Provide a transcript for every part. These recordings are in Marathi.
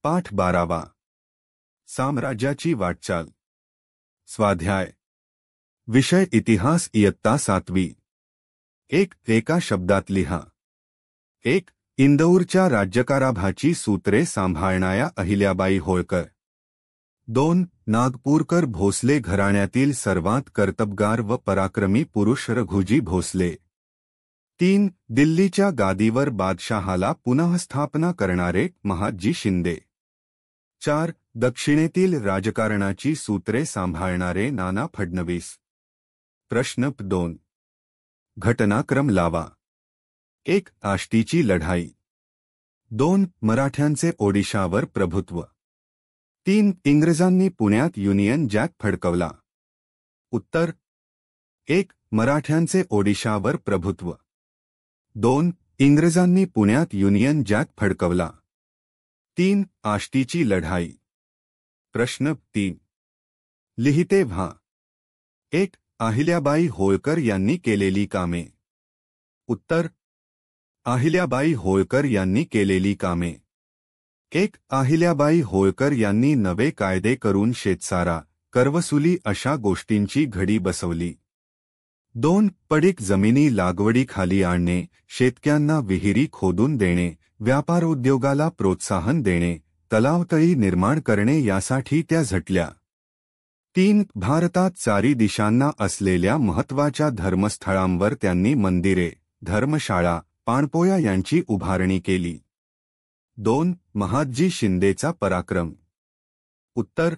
पाठ 12वा. साम्राज्याची वाटचाल. स्वाध्याय. विषय इतिहास इयत्ता 7वी. 1. एका शब्दात लिहा. 1. इंदौरच्या राज्यकारभाराची सूत्रे सांभाळणाऱ्या अहिल्याबाई होळकर. 2. नागपूरकर भोसले घराण्यातील सर्वात कर्तबगार व पराक्रमी पुरुष रघुजी भोसले. 3. दिल्लीच्या गादीवर बादशहाला पुनःस्थापना करणारे महादजी शिंदे. 4. दक्षिणेतील राजकारणाची सूत्रे सांभाळणारे नाना फडणवीस. प्रश्न 2. घटनाक्रम लावा. 1. आष्टीची लढाई. 2. मराठ्यांचे ओडिशावर प्रभुत्व. 3. इंग्रजांनी पुण्यात युनियन जॅक फडकवला. उत्तर. 1. मराठ्यांचे ओडिशावर प्रभुत्व. 2. इंग्रजांनी पुण्यात युनियन जॅक फडकवला. 3. आष्टीची लढाई. प्रश्न 3. लिहिते व्हा. 1. अहिल्याबाई होळकर यांनी केलेली कामे. उत्तर. अहिल्याबाई होळकर यांनी केलेली कामे. 1. अहिल्याबाई होळकर यांनी नवे कायदे करून शेतसारा, करवसुली अशा गोष्टींची घडी बसवली. 2. पडीक जमिनी लागवडीखाली आणणे, शेतकऱ्यांना विहिरी खोदून देणे, व्यापारोद्योगाला प्रोत्साहन देणे, तलावतळी निर्माण करणे यासाठी त्या झटल्या. 3. भारतात चारी दिशांना असलेल्या महत्त्वाच्या धर्मस्थळांवर त्यांनी मंदिरे, धर्मशाळा, पाणपोया यांची उभारणी केली. 2. महादजी शिंदेचा पराक्रम. उत्तर.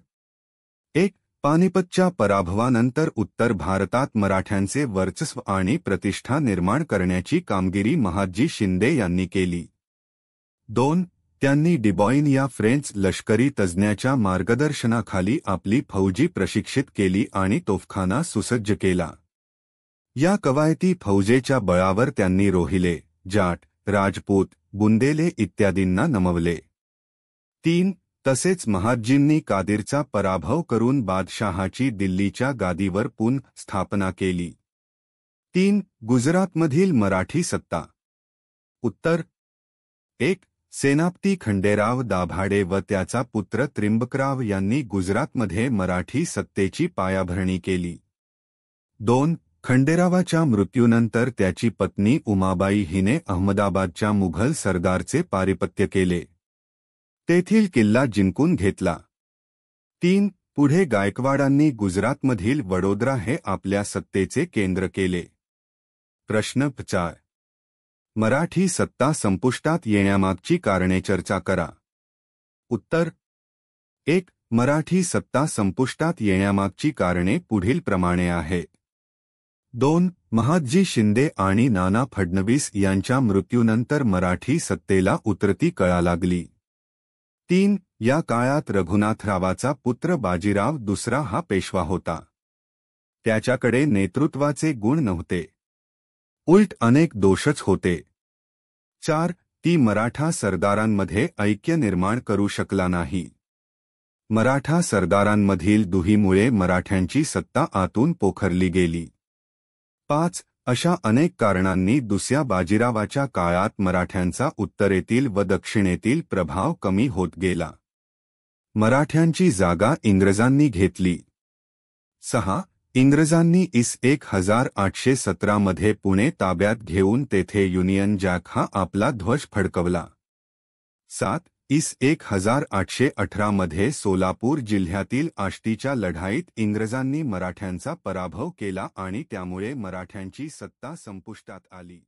1. पानिपतच्या पराभवानंतर उत्तर भारतात मराठ्यांचे वर्चस्व आणि प्रतिष्ठा निर्माण करण्याची कामगिरी महादजी शिंदे यांनी केली. 2. त्यांनी डिबॉइन या फ्रेंच लष्करी तज्ज्ञाच्या मार्गदर्शनाखाली आपली फौजी प्रशिक्षित केली आणि तोफखाना सुसज्ज केला. या कवायती फौजेच्या बळावर त्यांनी रोहिले, जाट, राजपूत, बुंदेले इत्यादींना नमवले. 3. तसेच महादजींनी कादिरचा पराभव करून बादशहाची दिल्लीच्या गादीवर स्थापना केली. 3. गुजरातमधील मराठी सत्ता. उत्तर. 1. सेनापती खंडेराव दाभाडे व त्याचा पुत्र त्रिंबकराव यांनी गुजरातमध्ये मराठी सत्तेची पायाभरणी केली. 2. खंडेरावाच्या मृत्यूनंतर त्याची पत्नी उमाबाई हिने अहमदाबादच्या मुघल सरदारचे पारिपत्य केले. तेथील किल्ला जिंकून घेतला. 3. पुढे गायकवाडांनी गुजरातमधील वडोदरा हे आपल्या सत्तेचे केंद्र केले. प्रश्न 4. मराठी सत्ता संपुष्टात येण्यामागची कारणे चर्चा करा. उत्तर. 1. मराठी सत्ता संपुष्टात येण्यामागची कारणे पुढीलप्रमाणे आहेत. 2. महादजी शिंदे आणि नाना फडणवीस यांच्या मृत्यूनंतर मराठी सत्तेला उतरती कळा लागली. 3. या काळात रघुनाथरावाचा पुत्र बाजीराव दुसरा हा पेशवा होता. त्याच्याकडे नेतृत्वाचे गुण नव्हते. उलट अनेक दोषच होते. 4. ती मराठा सरदारांमध्ये ऐक्य निर्माण करू शकला नाही. मराठा सरदारांमधील दुहीमुळे मराठ्यांची सत्ता आतून पोखरली गेली. 5. अशा अनेक कारणांनी दुसऱ्या बाजीरावाच्या काळात मराठ्यांचा उत्तरेतील व दक्षिणेतील प्रभाव कमी होत गेला. मराठ्यांची जागा इंग्रजांनी घेतली. 6. इंग्रजांनी IS 1817 मध्ये पुणे ताब्यात घेऊन तेथे युनियन जॅक हा आपला ध्वज फडकवला. 7. IS 1818 मध्ये सोलापूर जिल्ह्यातील आष्टीच्या लढाईत इंग्रजांनी मराठ्यांचा पराभव केला आणि त्यामुळे मराठ्यांची सत्ता संपुष्टात आली.